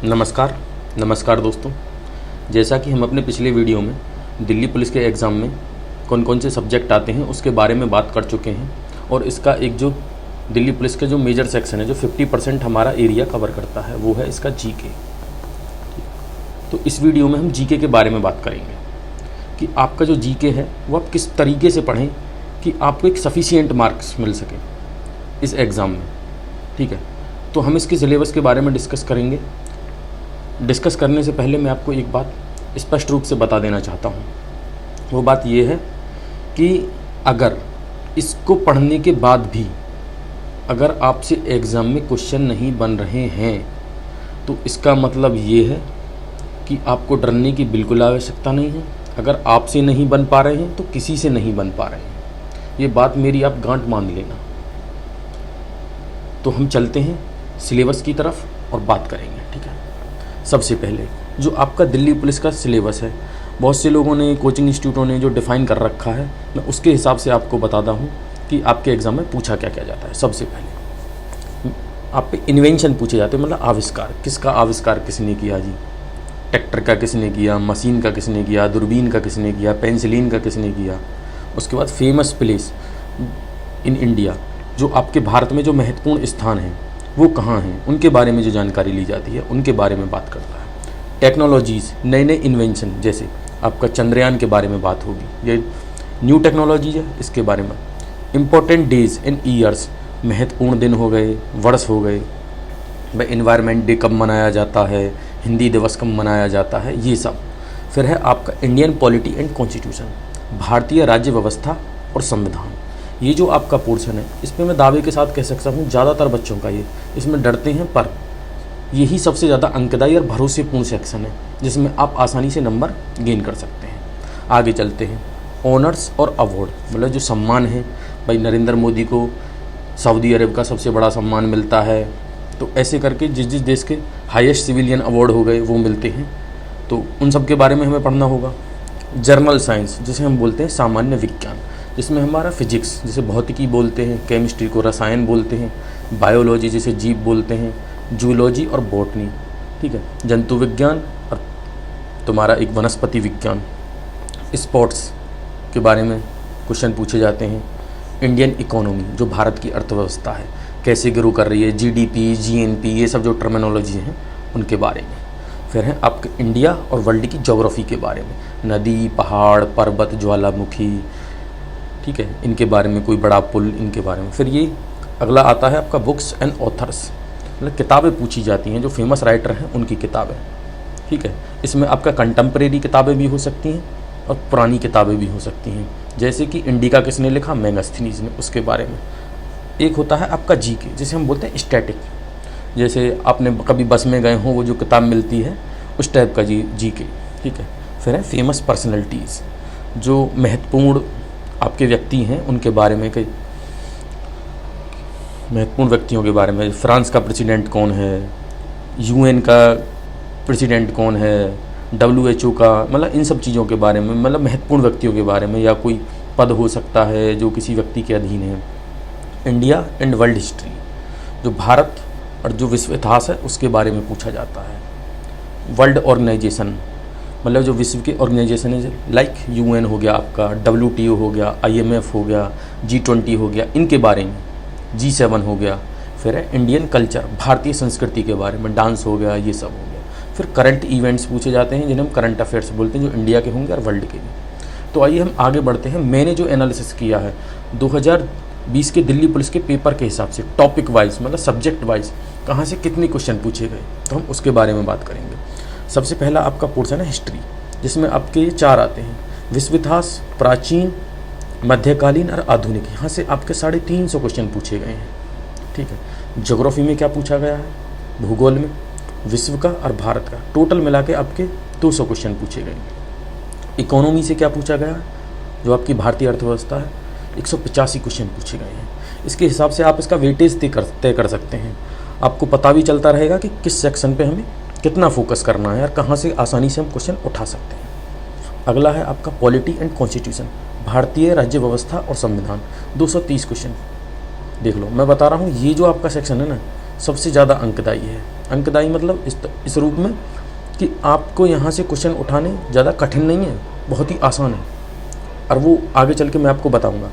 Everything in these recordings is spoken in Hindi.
नमस्कार दोस्तों। जैसा कि हम अपने पिछले वीडियो में दिल्ली पुलिस के एग्ज़ाम में कौन कौन से सब्जेक्ट आते हैं उसके बारे में बात कर चुके हैं, और इसका एक जो दिल्ली पुलिस के जो मेजर सेक्शन है जो 50% हमारा एरिया कवर करता है वो है इसका जीके। तो इस वीडियो में हम जीके के बारे में बात करेंगे कि आपका जो जीके है वो आप किस तरीके से पढ़ें कि आपको एक सफिशिएंट मार्क्स मिल सके इस एग्ज़ाम में। ठीक है, तो हम इसके सिलेबस के बारे में डिस्कस करेंगे। डिस्कस करने से पहले मैं आपको एक बात स्पष्ट रूप से बता देना चाहता हूँ। वो बात ये है कि अगर इसको पढ़ने के बाद भी अगर आपसे एग्ज़ाम में क्वेश्चन नहीं बन रहे हैं तो इसका मतलब ये है कि आपको डरने की बिल्कुल आवश्यकता नहीं है। अगर आपसे नहीं बन पा रहे हैं तो किसी से नहीं बन पा रहे हैं, ये बात मेरी आप गांठ मान लेना। तो हम चलते हैं सिलेबस की तरफ और बात करेंगे। ठीक है, सबसे पहले जो आपका दिल्ली पुलिस का सिलेबस है, बहुत से लोगों ने, कोचिंग इंस्टीट्यूटों ने जो डिफ़ाइन कर रखा है, मैं उसके हिसाब से आपको बताता हूँ कि आपके एग्ज़ाम में पूछा क्या क्या जाता है। सबसे पहले आप पे इन्वेंशन पूछे जाते हैं, मतलब आविष्कार। किसका आविष्कार किसने किया जी? ट्रैक्टर का किसने किया, मशीन का किसने किया, दूरबीन का किसने किया, पेंसिलिन का किसने किया। उसके बाद फेमस प्लेस इन इंडिया, जो आपके भारत में जो महत्वपूर्ण स्थान हैं वो कहाँ हैं, उनके बारे में जो जानकारी ली जाती है उनके बारे में बात करता है। टेक्नोलॉजीज़, नए नए इन्वेंशन, जैसे आपका चंद्रयान के बारे में बात होगी, ये न्यू टेक्नोलॉजी है, इसके बारे में। इम्पोर्टेंट डेज इन ईयर्स, महत्वपूर्ण दिन हो गए, वर्ष हो गए, भाई इन्वायरमेंट डे कब मनाया जाता है, हिंदी दिवस कब मनाया जाता है, ये सब। फिर है आपका इंडियन पॉलिटी एंड कॉन्स्टिट्यूशन, भारतीय राज्य व्यवस्था और संविधान। ये जो आपका पोर्शन है इसमें मैं दावे के साथ कह सकता हूँ ज़्यादातर बच्चों का ये इसमें डरते हैं, पर यही सबसे ज़्यादा अंकदायी और भरोसेपूर्ण सेक्शन है जिसमें आप आसानी से नंबर गेन कर सकते हैं। आगे चलते हैं, ऑनर्स और अवार्ड, मतलब जो सम्मान है, भाई नरेंद्र मोदी को सऊदी अरब का सबसे बड़ा सम्मान मिलता है, तो ऐसे करके जिस जिस देश के हाईएस्ट सिविलियन अवार्ड हो गए वो मिलते हैं, तो उन सब के बारे में हमें पढ़ना होगा। जर्नल साइंस, जिसे हम बोलते हैं सामान्य विज्ञान, जिसमें हमारा फिजिक्स जिसे भौतिकी बोलते हैं, केमिस्ट्री को रसायन बोलते हैं, बायोलॉजी जिसे जीव बोलते हैं, जूलॉजी और बॉटनी, ठीक है, जंतु विज्ञान और तुम्हारा एक वनस्पति विज्ञान। स्पोर्ट्स के बारे में क्वेश्चन पूछे जाते हैं। इंडियन इकोनॉमी, जो भारत की अर्थव्यवस्था है, कैसे ग्रो कर रही है, जीडीपी, जीएनपी, ये सब जो टर्मिनोलॉजी हैं उनके बारे में। फिर है आपके इंडिया और वर्ल्ड की ज्योग्राफी के बारे में, नदी, पहाड़, पर्वत, ज्वालामुखी, ठीक है, इनके बारे में, कोई बड़ा पुल, इनके बारे में। फिर ये अगला आता है आपका बुक्स एंड ऑथर्स, मतलब किताबें पूछी जाती हैं, जो फेमस राइटर हैं उनकी किताबें। ठीक है, इसमें आपका कंटेम्प्रेरी किताबें भी हो सकती हैं और पुरानी किताबें भी हो सकती हैं, जैसे कि इंडिका किसने लिखा, मेगास्थनीज ने, उसके बारे में। एक होता है आपका जीके, जिसे हम बोलते हैं स्टैटिक, जैसे आपने कभी बस में गए हों, वो जो किताब मिलती है उस टाइप का जीके। ठीक है, फिर है फेमस पर्सनैलिटीज़, जो महत्वपूर्ण आपके व्यक्ति हैं उनके बारे में, कई महत्वपूर्ण व्यक्तियों के बारे में। फ्रांस का प्रेसिडेंट कौन है, यूएन का प्रेसिडेंट कौन है, WHO का, मतलब इन सब चीज़ों के बारे में, मतलब महत्वपूर्ण व्यक्तियों के बारे में, या कोई पद हो सकता है जो किसी व्यक्ति के अधीन है। इंडिया एंड वर्ल्ड हिस्ट्री, जो भारत और जो विश्व इतिहास है उसके बारे में पूछा जाता है। वर्ल्ड ऑर्गेनाइजेशन, मतलब जो विश्व के ऑर्गेनाइजेशन है, लाइक UN हो गया आपका, WTO हो गया, IMF हो गया, G20 हो गया, इनके बारे में, G7 हो गया। फिर है इंडियन कल्चर, भारतीय संस्कृति के बारे में, डांस हो गया, ये सब हो गया। फिर करंट इवेंट्स पूछे जाते हैं जिन्हें हम करंट अफेयर्स बोलते हैं, जो इंडिया के होंगे और वर्ल्ड के भी। तो आइए हम आगे बढ़ते हैं। मैंने जो एनालिसिस किया है 2020 के दिल्ली पुलिस के पेपर के हिसाब से, टॉपिक वाइज, मतलब सब्जेक्ट वाइज कहाँ से कितने क्वेश्चन पूछे गए, तो हम उसके बारे में बात करेंगे। सबसे पहला आपका पोर्शन है हिस्ट्री, जिसमें आपके ये 4 आते हैं, विश्व इतिहास, प्राचीन, मध्यकालीन और आधुनिक। यहाँ से आपके 350 क्वेश्चन पूछे गए हैं। ठीक है, ज्योग्राफी में क्या पूछा गया है, भूगोल में, विश्व का और भारत का, टोटल मिला के आपके 200 क्वेश्चन पूछे गए हैं। इकोनॉमी से क्या पूछा गया, जो आपकी भारतीय अर्थव्यवस्था है, 185 क्वेश्चन पूछे गए हैं। इसके हिसाब से आप इसका वेटेज तय कर सकते हैं। आपको पता भी चलता रहेगा कि किस सेक्शन पे हमें कितना फोकस करना है और कहाँ से आसानी से हम क्वेश्चन उठा सकते हैं। अगला है आपका पॉलिटी एंड कॉन्स्टिट्यूशन, भारतीय राज्य व्यवस्था और संविधान, 230 क्वेश्चन। देख लो, मैं बता रहा हूँ, ये जो आपका सेक्शन है ना, सबसे ज़्यादा अंकदायी है। अंकदायी मतलब इस रूप में कि आपको यहाँ से क्वेश्चन उठाने ज़्यादा कठिन नहीं है, बहुत ही आसान है, और वो आगे चल के मैं आपको बताऊँगा।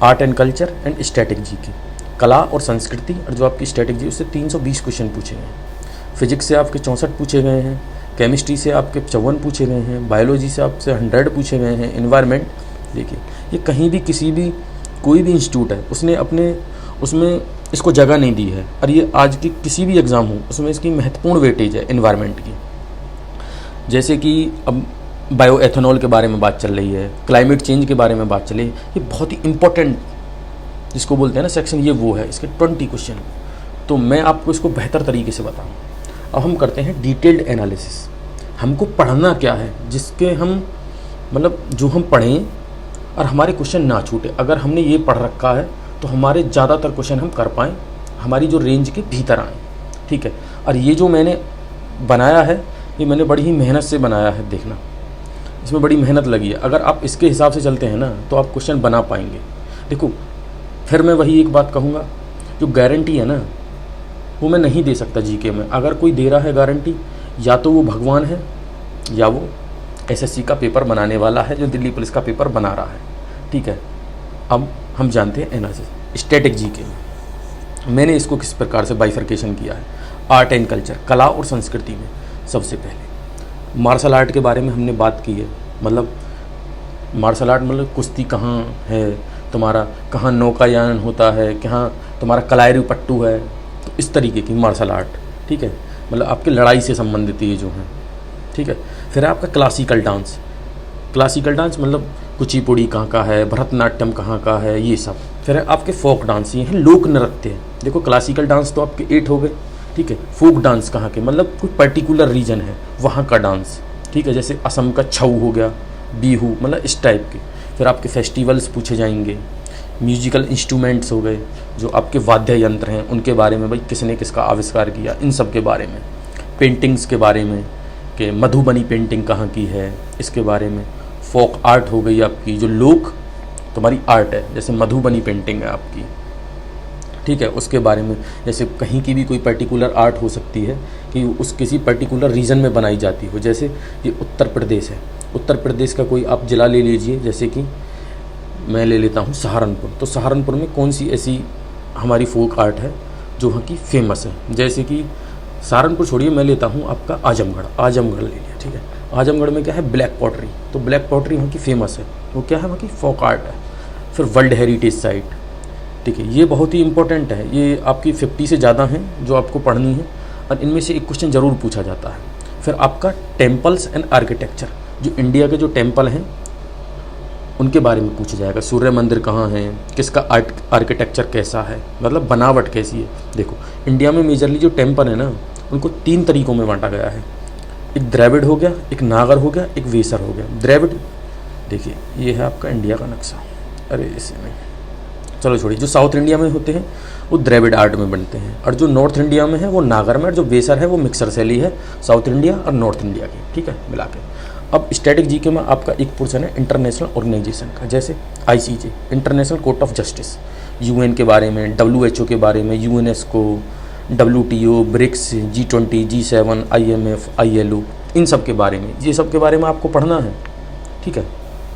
Art and culture and static GK, कला और संस्कृति, और जो आपकी स्टैटिक जी उससे 320 क्वेश्चन पूछे गए हैं। फिजिक्स से आपके 64 पूछे गए हैं, केमिस्ट्री से आपके 54 पूछे गए हैं, बायोलॉजी से आपसे 100 पूछे गए हैं, इन्वायरमेंट। देखिए ये कहीं भी किसी भी कोई भी इंस्टीट्यूट है उसने अपने उसमें इसको जगह नहीं दी है, और ये आज की किसी भी एग्ज़ाम हो उसमें इसकी महत्वपूर्ण वेटेज है इन्वायरमेंट की। जैसे कि अब बायो एथेनॉल के बारे में बात चल रही है, क्लाइमेट चेंज के बारे में बात चल रही है, ये बहुत ही इंपॉर्टेंट जिसको बोलते हैं ना सेक्शन, ये वो है, इसके 20 क्वेश्चन। तो मैं आपको इसको बेहतर तरीके से बताऊँ। अब हम करते हैं डिटेल्ड एनालिसिस। हमको पढ़ना क्या है जिसके हम मतलब जो हम पढ़ें और हमारे क्वेश्चन ना छूटे। अगर हमने ये पढ़ रखा है तो हमारे ज़्यादातर क्वेश्चन हम कर पाएँ, हमारी जो रेंज के भीतर आएँ, ठीक है। और ये जो मैंने बनाया है ये मैंने बड़ी ही मेहनत से बनाया है, देखना इसमें बड़ी मेहनत लगी है। अगर आप इसके हिसाब से चलते हैं ना तो आप क्वेश्चन बना पाएंगे। देखो फिर मैं वही एक बात कहूँगा, जो गारंटी है ना वो मैं नहीं दे सकता जीके में। अगर कोई दे रहा है गारंटी, या तो वो भगवान है या वो एसएससी का पेपर बनाने वाला है जो दिल्ली पुलिस का पेपर बना रहा है, ठीक है। अब हम जानते हैं एनालिसिस स्टैटिक जीके में मैंने इसको किस प्रकार से बाइफर्केशन किया है। आर्ट एंड कल्चर, कला और संस्कृति में सबसे पहले मार्शल आर्ट के बारे में हमने बात की है। मतलब मार्शल आर्ट मतलब कुश्ती कहाँ है तुम्हारा, कहाँ नौकायान होता है, कहाँ तुम्हारा कलायरू पट्टू है, तो इस तरीके की मार्शल आर्ट, ठीक है। मतलब आपके लड़ाई से संबंधित ये जो हैं, ठीक है। फिर आपका क्लासिकल डांस, क्लासिकल डांस मतलब कुचिपुड़ी कहाँ का है, भरतनाट्यम कहाँ का है, ये सब। फिर आपके फोक डांस, ये हैं लोक नृत्य। देखो क्लासिकल डांस तो आपके 8 हो गए, ठीक है। फोक डांस कहाँ के, मतलब कोई पर्टिकुलर रीजन है वहाँ का डांस, ठीक है। जैसे असम का छऊ हो गया, बिहू, मतलब इस टाइप के। फिर आपके फेस्टिवल्स पूछे जाएंगे, म्यूजिकल इंस्ट्रूमेंट्स हो गए, जो आपके वाद्य यंत्र हैं उनके बारे में, भाई किसने किसका आविष्कार किया, इन सब के बारे में। पेंटिंग्स के बारे में कि मधुबनी पेंटिंग कहाँ की है, इसके बारे में। फोक आर्ट हो गई आपकी, जो लोक तुम्हारी आर्ट है, जैसे मधुबनी पेंटिंग है आपकी, ठीक है, उसके बारे में। जैसे कहीं की भी कोई पर्टिकुलर आर्ट हो सकती है कि उस किसी पर्टिकुलर रीजन में बनाई जाती हो। जैसे ये उत्तर प्रदेश है, उत्तर प्रदेश का कोई आप जिला ले लीजिए, जैसे कि मैं ले लेता हूँ सहारनपुर। तो सहारनपुर में कौन सी ऐसी हमारी फोक आर्ट है जो वहाँ की फेमस है। जैसे कि सहारनपुर छोड़िए, मैं लेता हूँ आपका आजमगढ़, आजमगढ़ ले लिया, ठीक है। आजमगढ़ में क्या है, ब्लैक पॉटरी। तो ब्लैक पॉटरी वहाँ की फेमस है, वो क्या है, वहाँ की फोक आर्ट है। फिर वर्ल्ड हेरिटेज साइट, ठीक है, ये बहुत ही इंपॉर्टेंट है। ये आपकी 50 से ज़्यादा हैं जो आपको पढ़नी है, और इनमें से एक क्वेश्चन ज़रूर पूछा जाता है। फिर आपका टेम्पल्स एंड आर्किटेक्चर, जो इंडिया के जो टेम्पल हैं उनके बारे में पूछा जाएगा। सूर्य मंदिर कहाँ है, किसका आर्किटेक्चर कैसा है, मतलब बनावट कैसी है। देखो इंडिया में मेजरली जो टेम्पल है ना उनको 3 तरीक़ों में बांटा गया है। एक द्रविड़ हो गया, एक नागर हो गया, एक वेसर हो गया। द्रविड़, देखिए ये है आपका इंडिया का नक्शा, अरे इसे नहीं, चलो छोड़िए। जो साउथ इंडिया में होते हैं वो द्रविड़ आर्ट में बनते हैं, और जो नॉर्थ इंडिया में है वो नागर में, और जो वेसर है वो मिक्सर शैली है साउथ इंडिया और नॉर्थ इंडिया की, ठीक है, मिला के। अब स्टैटिक जीके में आपका एक पोर्शन है इंटरनेशनल ऑर्गेनाइजेशन का, जैसे ICJ, international court of justice, UN के बारे में, डब्ल्यूएचओ के बारे में, UNESCO, WTO, BRICS, G20, G7, IMF, ILO, इन सब के बारे में, ये सब के बारे में आपको पढ़ना है, ठीक है।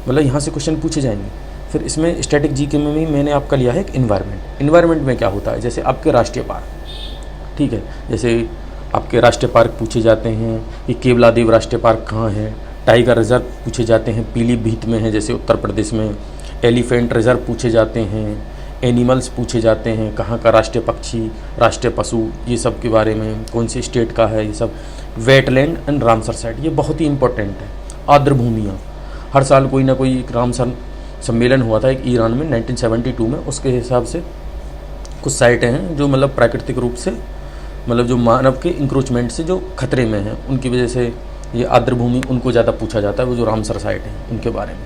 मतलब यहाँ से क्वेश्चन पूछे जाएंगे। फिर इसमें स्टैटिक जीके में भी मैंने आपका लिया है एक इन्वायरमेंट। इन्वायरमेंट में क्या होता है, जैसे आपके राष्ट्रीय पार्क, ठीक है, जैसे आपके राष्ट्रीय पार्क पूछे जाते हैं कि केवलादेव राष्ट्रीय पार्क कहाँ है। टाइगर रिजर्व पूछे जाते हैं, पीलीभीत में है जैसे उत्तर प्रदेश में। एलिफेंट रिजर्व पूछे जाते हैं, एनिमल्स पूछे जाते हैं, कहाँ का राष्ट्रीय पक्षी, राष्ट्रीय पशु, ये सब के बारे में, कौन से स्टेट का है, ये सब। वेटलैंड एंड रामसर साइट, ये बहुत ही इंपॉर्टेंट है। आर्द्रभूमियाँ, हर साल कोई ना कोई एक रामसर सम्मेलन हुआ था एक ईरान में 1972 में, उसके हिसाब से कुछ साइटें हैं जो मतलब प्राकृतिक रूप से मतलब जो मानव के इंक्रोचमेंट से जो खतरे में हैं, उनकी वजह से ये आर्द्रभूमि उनको ज़्यादा पूछा जाता है, वो जो रामसर साइट हैं उनके बारे में।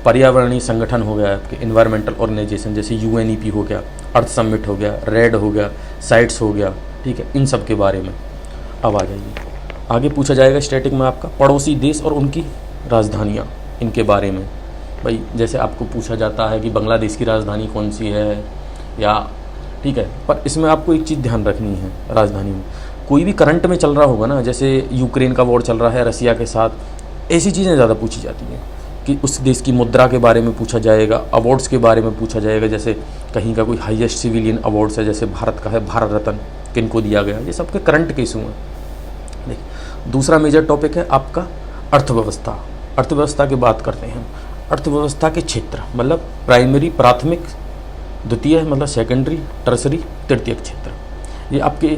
पर्यावरणीय संगठन हो गया आपके इन्वायरमेंटल ऑर्गेनाइजेशन, जैसे UNEP हो गया, अर्थ समिट हो गया, रेड हो गया, साइट्स हो गया, ठीक है, इन सब के बारे में। अब आ जाइए आगे पूछा जाएगा स्टैटिक में आपका पड़ोसी देश और उनकी राजधानियाँ, इनके बारे में। भाई जैसे आपको पूछा जाता है कि बांग्लादेश की राजधानी कौन सी है, या ठीक है, पर इसमें आपको एक चीज़ ध्यान रखनी है राजधानी में। कोई भी करंट में चल रहा होगा ना, जैसे यूक्रेन का वॉर चल रहा है रसिया के साथ, ऐसी चीज़ें ज़्यादा पूछी जाती हैं कि उस देश की मुद्रा के बारे में पूछा जाएगा, अवार्ड्स के बारे में पूछा जाएगा, जैसे कहीं का कोई हाईएस्ट सिविलियन अवार्ड्स है, जैसे भारत का है भारत रत्न, किन को दिया गया, ये सब के करंट के इशू हैं। देखिए दूसरा मेजर टॉपिक है आपका अर्थव्यवस्था। अर्थव्यवस्था की बात करते हैं, अर्थव्यवस्था के क्षेत्र मतलब प्राइमरी प्राथमिक, द्वितीय मतलब सेकेंडरी, टर्सरी, तृतीयक क्षेत्र, ये आपके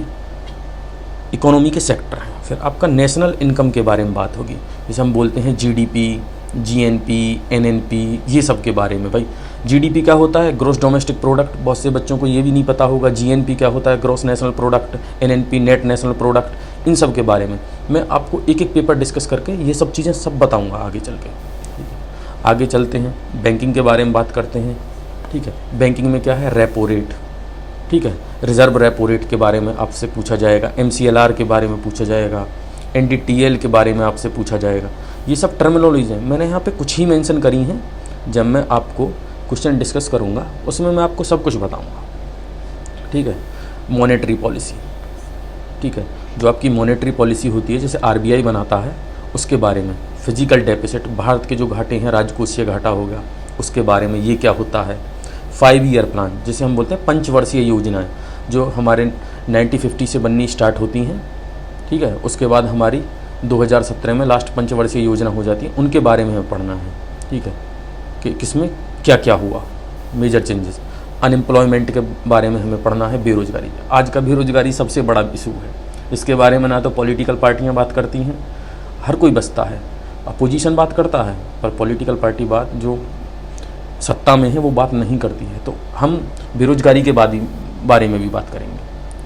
इकोनॉमी के सेक्टर हैं। फिर आपका नेशनल इनकम के बारे में बात होगी, जैसे हम बोलते हैं जीडीपी, जीएनपी, एनएनपी, ये सब के बारे में। भाई जीडीपी क्या होता है? ग्रॉस डोमेस्टिक प्रोडक्ट, बहुत से बच्चों को ये भी नहीं पता होगा। जीएनपी क्या होता है? Gross national product. NNP net national product. इन सब के बारे में मैं आपको एक एक पेपर डिस्कस करके ये सब चीज़ें सब बताऊँगा आगे चल के। आगे चलते हैं, बैंकिंग के बारे में बात करते हैं। ठीक है, बैंकिंग में क्या है? Repo rate. ठीक है, रिजर्व रेपो रेट के बारे में आपसे पूछा जाएगा, एमसीएलआर के बारे में पूछा जाएगा, एनडीटीएल के बारे में आपसे पूछा जाएगा। ये सब टर्मिनोलॉजी हैं, मैंने यहाँ पे कुछ ही मेंशन करी हैं। जब मैं आपको क्वेश्चन डिस्कस करूँगा उसमें मैं आपको सब कुछ बताऊँगा। ठीक है, मॉनेटरी पॉलिसी। ठीक है, जो आपकी मॉनेटरी पॉलिसी होती है, जैसे आरबीआई बनाता है, उसके बारे में। फिजिकल डेफिसिट, भारत के जो घाटे हैं, राजकोषीय घाटा हो गया, उसके बारे में ये क्या होता है। 5 ईयर प्लान, जिसे हम बोलते हैं पंचवर्षीय योजनाएं, जो हमारे 1950 से बननी स्टार्ट होती हैं। ठीक है, उसके बाद हमारी 2017 में लास्ट पंचवर्षीय योजना हो जाती है, उनके बारे में हमें पढ़ना है। ठीक है, कि किसमें क्या क्या हुआ, मेजर चेंजेस। अनएम्प्लॉयमेंट के बारे में हमें पढ़ना है, बेरोजगारी। आज का बेरोजगारी सबसे बड़ा इशू है, इसके बारे में ना तो पॉलिटिकल पार्टियाँ बात करती हैं, हर कोई बसता है, अपोजिशन बात करता है, पर पॉलिटिकल पार्टी बात जो सत्ता में है वो बात नहीं करती है। तो हम बेरोजगारी के बारे में भी बात करेंगे।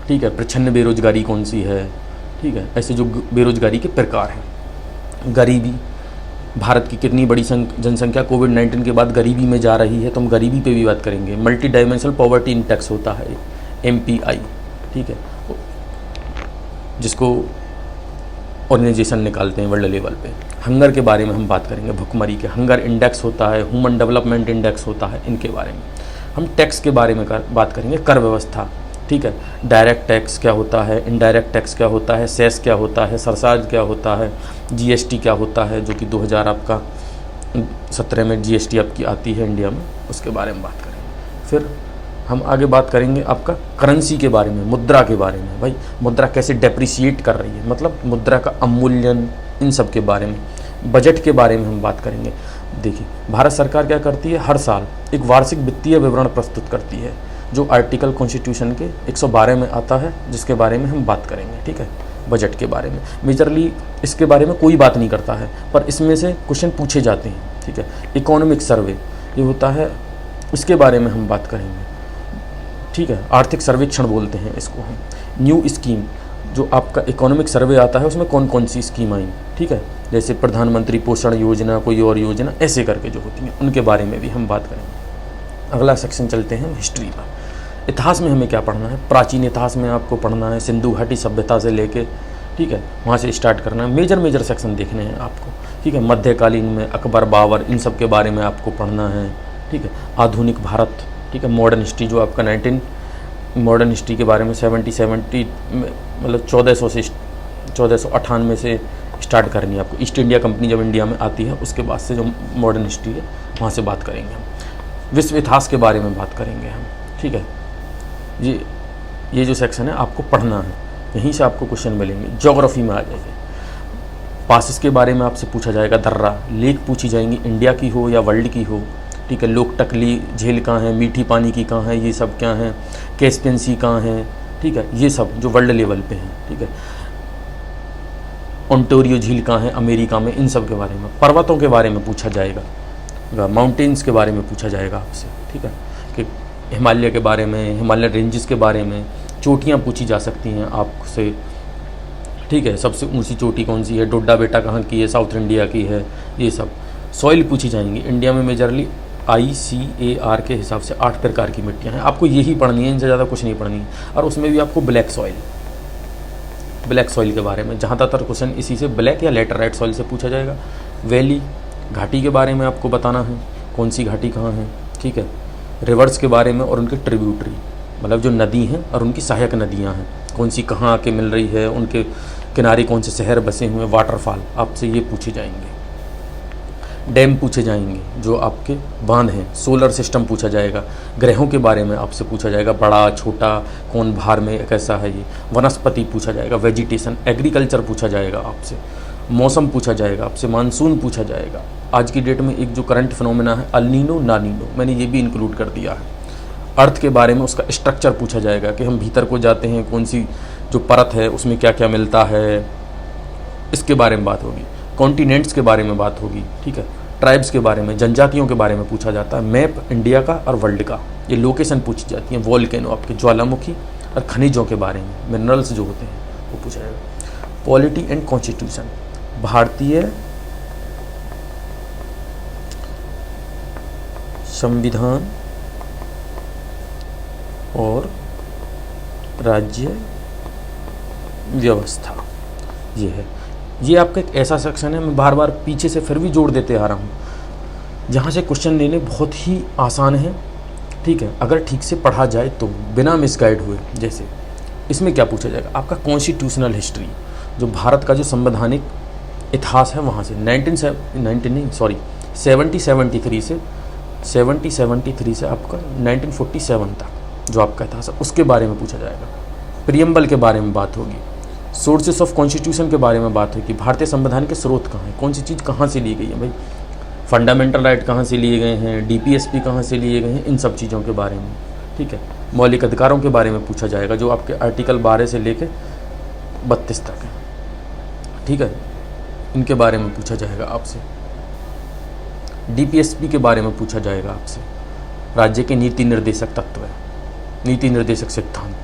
ठीक है, प्रच्छन्न बेरोजगारी कौन सी है। ठीक है, ऐसे जो बेरोजगारी के प्रकार हैं। गरीबी, भारत की कितनी बड़ी जनसंख्या कोविड-19 के बाद गरीबी में जा रही है, तो हम गरीबी पे भी बात करेंगे। मल्टी डायमेंशनल पॉवर्टी इंडेक्स होता है MPI। ठीक है, जिसको ऑर्गेनाइजेशन निकालते हैं वर्ल्ड लेवल पे। हंगर के बारे में हम बात करेंगे, भुखमरी के। हंगर इंडेक्स होता है, ह्यूमन डेवलपमेंट इंडेक्स होता है, इनके बारे में हम। टैक्स के बारे में बात करेंगे, कर व्यवस्था। ठीक है, डायरेक्ट टैक्स क्या होता है, इनडायरेक्ट टैक्स क्या होता है, सेस क्या होता है, सरचार्ज क्या होता है, जीएसटी क्या होता है, जो कि 2017 में जीएसटी आपकी आती है इंडिया में, उसके बारे में बात करेंगे। फिर हम आगे बात करेंगे आपका करेंसी के बारे में, मुद्रा के बारे में। भाई मुद्रा कैसे डेप्रिसिएट कर रही है, मतलब मुद्रा का अवमूल्यन, इन सब के बारे में। बजट के बारे में हम बात करेंगे। देखिए भारत सरकार क्या करती है, हर साल एक वार्षिक वित्तीय विवरण प्रस्तुत करती है, जो आर्टिकल कॉन्स्टिट्यूशन के 112 में आता है, जिसके बारे में हम बात करेंगे। ठीक है, बजट के बारे में मेजरली इसके बारे में कोई बात नहीं करता है, पर इसमें से क्वेश्चन पूछे जाते हैं। ठीक है, इकोनॉमिक सर्वे ये होता है, इसके बारे में हम बात करेंगे। ठीक है, आर्थिक सर्वेक्षण बोलते हैं इसको हम। न्यू स्कीम, जो आपका इकोनॉमिक सर्वे आता है, उसमें कौन कौन सी स्कीम आई। ठीक है, जैसे प्रधानमंत्री पोषण योजना, कोई और योजना, ऐसे करके जो होती हैं, उनके बारे में भी हम बात करेंगे। अगला सेक्शन चलते हैं हिस्ट्री पर। इतिहास में हमें क्या पढ़ना है, प्राचीन इतिहास में आपको पढ़ना है सिंधु घाटी सभ्यता से लेके, ठीक है, वहाँ से स्टार्ट करना है। मेजर सेक्शन देखने हैं आपको। ठीक है, मध्यकालीन में अकबर, बाबर, इन सब के बारे में आपको पढ़ना है। ठीक है, आधुनिक भारत। ठीक है, मॉडर्न हिस्ट्री, जो आपका मॉडर्न हिस्ट्री के बारे में 70 मतलब 1400 से 1498 से स्टार्ट करनी है आपको। ईस्ट इंडिया कंपनी जब इंडिया में आती है, उसके बाद से जो मॉडर्न हिस्ट्री है वहाँ से बात करेंगे हम। विश्व इतिहास के बारे में बात करेंगे हम। ठीक है, ये जो सेक्शन है आपको पढ़ना है, यहीं से आपको क्वेश्चन मिलेंगे। ज्योग्राफी में आ जाइए, पासिस के बारे में आपसे पूछा जाएगा, दर्रा, लेक पूछी जाएंगी, इंडिया की हो या वर्ल्ड की हो। ठीक है, लोकटकली झील कहाँ है, मीठी पानी की कहाँ है, ये सब क्या हैं, कैस्पियन सी कहाँ है। ठीक है, ये सब जो वर्ल्ड लेवल पे हैं। ठीक है, ओंटारियो झील कहाँ है अमेरिका में, इन सब के बारे में। पर्वतों के बारे में पूछा जाएगा, माउंटेन्स के बारे में पूछा जाएगा आपसे। ठीक है, कि हिमालय के बारे में, हिमालय रेंजेस के बारे में, चोटियाँ पूछी जा सकती हैं आपसे। ठीक है, सबसे ऊंची चोटी कौन सी है, डोडा बेटा कहाँ की है, साउथ इंडिया की है, ये सब। सॉइल पूछी जाएंगी, इंडिया में मेजरली ICAR के हिसाब से 8 प्रकार की मिट्टियाँ हैं, आपको यही पढ़नी है, इनसे ज़्यादा कुछ नहीं पढ़नी है। और उसमें भी आपको ब्लैक सॉइल के बारे में ज़्यादातर क्वेश्चन इसी से, ब्लैक या लेटराइट सॉइल से पूछा जाएगा। वैली, घाटी के बारे में आपको बताना है, कौन सी घाटी कहाँ है। ठीक है, रिवर्स के बारे में और उनके ट्रिब्यूटरी, मतलब जो नदी हैं और उनकी सहायक नदियाँ हैं, कौन सी कहाँ आके मिल रही है, उनके किनारे कौन से शहर बसे हुए, वाटरफॉल आपसे ये पूछे जाएंगे। डैम पूछे जाएंगे, जो आपके बांध हैं, सोलर सिस्टम पूछा जाएगा, ग्रहों के बारे में आपसे पूछा जाएगा, बड़ा छोटा कौन भार में कैसा है ये, वनस्पति पूछा जाएगा, वेजिटेशन, एग्रीकल्चर पूछा जाएगा आपसे, मौसम पूछा जाएगा आपसे, मानसून पूछा जाएगा। आज की डेट में एक जो करंट फिनोमेना है अल नीनो ला नीनो, मैंने ये भी इंक्लूड कर दिया है। अर्थ के बारे में उसका स्ट्रक्चर पूछा जाएगा कि हम भीतर को जाते हैं, कौन सी जो परत है उसमें क्या क्या मिलता है, इसके बारे में बात होगी। कॉन्टिनेंट्स के बारे में बात होगी, ठीक है। ट्राइब्स के बारे में, जनजातियों के बारे में पूछा जाता है। मैप इंडिया का और वर्ल्ड का, ये लोकेशन पूछी जाती है। वॉल्केनो आपके ज्वालामुखी और खनिजों के बारे में, मिनरल्स जो होते हैं वो पूछा जाएगा। पॉलिटी एंड कॉन्स्टिट्यूशन, भारतीय संविधान और राज्य व्यवस्था, ये है। ये आपका एक ऐसा सेक्शन है, मैं बार बार पीछे से फिर भी जोड़ देते आ रहा हूँ, जहाँ से क्वेश्चन लेने बहुत ही आसान है, ठीक है, अगर ठीक से पढ़ा जाए तो, बिना मिसगाइड हुए। जैसे इसमें क्या पूछा जाएगा, आपका कॉन्स्टिट्यूशनल हिस्ट्री, जो भारत का जो संवैधानिक इतिहास है वहाँ से 1773 से आपका 1947 तक जो आपका इतिहास है उसके बारे में पूछा जाएगा। प्रियम्बल के बारे में बात होगी। सोर्सेस ऑफ कॉन्स्टिट्यूशन के बारे में बात होगी, भारतीय संविधान के स्रोत कहाँ हैं, कौन सी चीज़ कहाँ से ली गई है, भाई फंडामेंटल राइट कहाँ से लिए गए हैं, डीपीएसपी कहाँ से लिए गए हैं, इन सब चीज़ों के बारे में, ठीक है। मौलिक अधिकारों के बारे में पूछा जाएगा, जो आपके आर्टिकल 12 से लेकर 32 तक है, ठीक है, इनके बारे में पूछा जाएगा आपसे। डीपीएसपी के बारे में पूछा जाएगा आपसे। राज्य के नीति निर्देशक तत्व है, नीति निर्देशक सिद्धांत,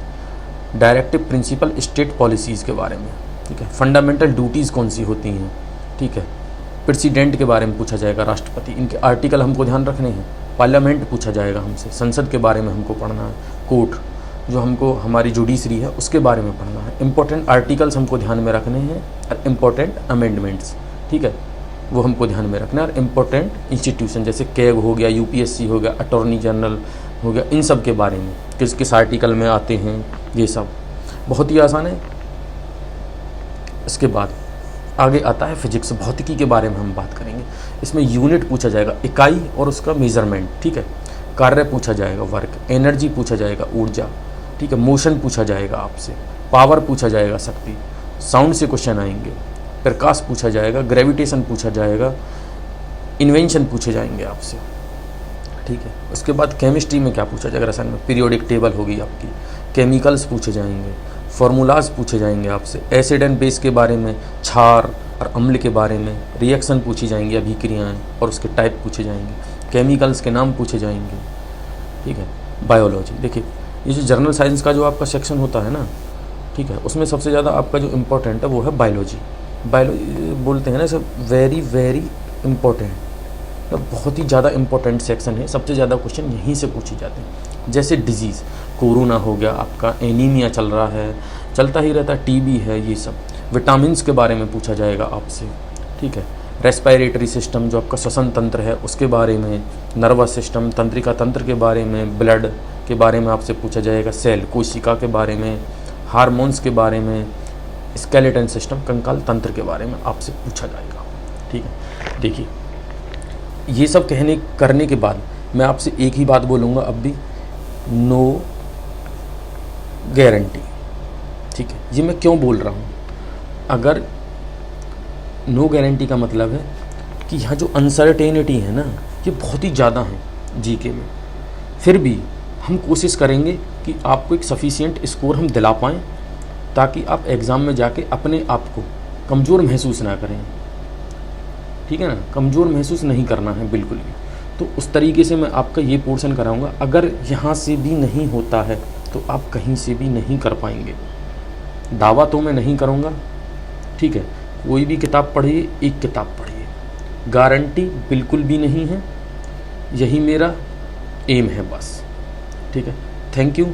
डायरेक्टिव प्रिंसिपल स्टेट पॉलिसीज़ के बारे में, ठीक है। फंडामेंटल ड्यूटीज़ कौन सी होती हैं, ठीक है। प्रेसिडेंट के बारे में पूछा जाएगा, राष्ट्रपति, इनके आर्टिकल हमको ध्यान रखने हैं। पार्लियामेंट पूछा जाएगा हमसे, संसद के बारे में हमको पढ़ना है। कोर्ट, जो हमको हमारी जुडिशरी है उसके बारे में पढ़ना है। इंपॉर्टेंट आर्टिकल्स हमको ध्यान में रखने हैं और इम्पोर्टेंट अमेंडमेंट्स, ठीक है, वो हमको ध्यान में रखना है। और इम्पोर्टेंट इंस्टीट्यूशन जैसे कैग हो गया, यूपीएससी हो गया, अटॉर्नी जनरल हो गया, इन सब के बारे में किस किस आर्टिकल में आते हैं, ये सब बहुत ही आसान है। इसके बाद आगे आता है फिजिक्स, भौतिकी के बारे में हम बात करेंगे। इसमें यूनिट पूछा जाएगा, इकाई और उसका मेजरमेंट, ठीक है। कार्य पूछा जाएगा, वर्क। एनर्जी पूछा जाएगा, ऊर्जा, ठीक है। मोशन पूछा जाएगा आपसे। पावर पूछा जाएगा, शक्ति। साउंड से क्वेश्चन आएंगे। प्रकाश पूछा जाएगा, ग्रेविटेशन पूछा जाएगा, इन्वेंशन पूछे जाएंगे आपसे, ठीक है। उसके बाद केमिस्ट्री में क्या पूछा जाएगा, रसायन में पीरियोडिक टेबल होगी आपकी। केमिकल्स पूछे जाएंगे, फार्मूलाज पूछे जाएंगे आपसे। एसिड एंड बेस के बारे में, क्षार और अम्ल के बारे में। रिएक्शन पूछी जाएंगी, अभिक्रियाएं और उसके टाइप पूछे जाएंगे। केमिकल्स के नाम पूछे जाएंगे, ठीक है। बायोलॉजी, देखिए ये जो जनरल साइंस का जो आपका सेक्शन होता है ना, ठीक है, उसमें सबसे ज़्यादा आपका जो इम्पोर्टेंट है वो है बायोलॉजी। बायोलॉजी बोलते हैं ना सब वेरी वेरी इम्पोर्टेंट, मतलब बहुत ही ज़्यादा इम्पोर्टेंट सेक्शन है। सबसे ज़्यादा क्वेश्चन यहीं से पूछे जाते हैं। जैसे डिजीज़, कोरोना हो गया आपका, एनीमिया चल रहा है, चलता ही रहता है, टीबी है, ये सब। विटामिन्स के बारे में पूछा जाएगा आपसे, ठीक है। रेस्पिरेटरी सिस्टम, जो आपका श्वसन तंत्र है उसके बारे में। नर्वस सिस्टम, तंत्रिका तंत्र के बारे में। ब्लड के बारे में आपसे पूछा जाएगा। सेल, कोशिका के बारे में। हार्मोन्स के बारे में। स्केलेटन सिस्टम, कंकाल तंत्र के बारे में आपसे पूछा जाएगा, ठीक है। देखिए ये सब करने के बाद मैं आपसे एक ही बात बोलूँगा अब भी, नो गारंटी, ठीक है। ये मैं क्यों बोल रहा हूँ, अगर नो गारंटी का मतलब है कि यहाँ जो अनसर्टेनिटी है ना, ये बहुत ही ज़्यादा है जीके में, फिर भी हम कोशिश करेंगे कि आपको एक सफिशिएंट स्कोर हम दिला पाएँ, ताकि आप एग्ज़ाम में जाके अपने आप को कमज़ोर महसूस ना करें, ठीक है ना। कमज़ोर महसूस नहीं करना है बिल्कुल भी। तो उस तरीके से मैं आपका ये पोर्शन कराऊंगा। अगर यहाँ से भी नहीं होता है तो आप कहीं से भी नहीं कर पाएंगे, दावा तो मैं नहीं करूँगा, ठीक है। कोई भी किताब पढ़िए, एक किताब पढ़िए, गारंटी बिल्कुल भी नहीं है, यही मेरा एम है बस, ठीक है। Thank you.